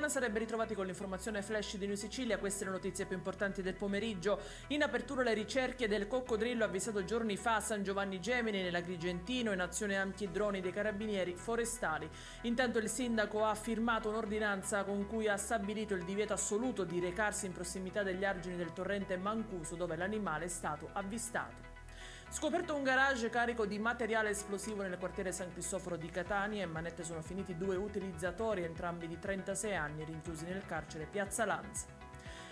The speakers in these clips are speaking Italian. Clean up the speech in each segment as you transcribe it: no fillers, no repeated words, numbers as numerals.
Buonasera e ben ritrovati con l'informazione flash di New Sicilia. Queste le notizie più importanti del pomeriggio. In apertura le ricerche del coccodrillo avvisato giorni fa a San Giovanni Gemini nell'Agrigentino in azione antidroni dei carabinieri forestali. Intanto il sindaco ha firmato un'ordinanza con cui ha stabilito il divieto assoluto di recarsi in prossimità degli argini del torrente Mancuso dove l'animale è stato avvistato. Scoperto un garage carico di materiale esplosivo nel quartiere San Cristoforo di Catania e in manette sono finiti 2 utilizzatori, entrambi di 36 anni, rinchiusi nel carcere Piazza Lanza.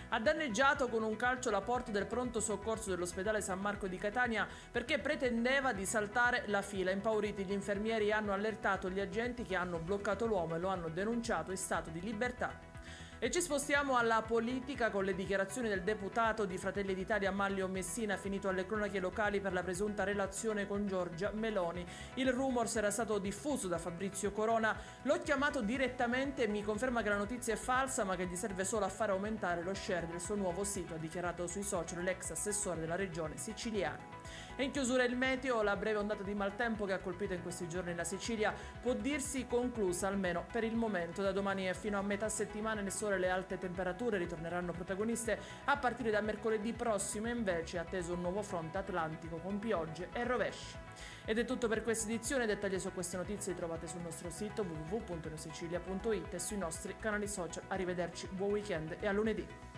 Ha danneggiato con un calcio la porta del pronto soccorso dell'ospedale San Marco di Catania perché pretendeva di saltare la fila. Impauriti gli infermieri hanno allertato gli agenti che hanno bloccato l'uomo e lo hanno denunciato in stato di libertà. E ci spostiamo alla politica con le dichiarazioni del deputato di Fratelli d'Italia Manlio Messina, finito alle cronache locali per la presunta relazione con Giorgia Meloni. Il rumors era stato diffuso da Fabrizio Corona. L'ho chiamato direttamente e mi conferma che la notizia è falsa ma che gli serve solo a far aumentare lo share del suo nuovo sito, ha dichiarato sui social l'ex assessore della regione siciliana. E in chiusura il meteo, la breve ondata di maltempo che ha colpito in questi giorni la Sicilia può dirsi conclusa almeno per il momento. Da domani e fino a metà settimana nel sole le alte temperature ritorneranno protagoniste. A partire da mercoledì prossimo invece è atteso un nuovo fronte atlantico con piogge e rovesci. Ed è tutto per questa edizione. Dettagli su queste notizie li trovate sul nostro sito www.newsicilia.it e sui nostri canali social. Arrivederci, buon weekend e a lunedì.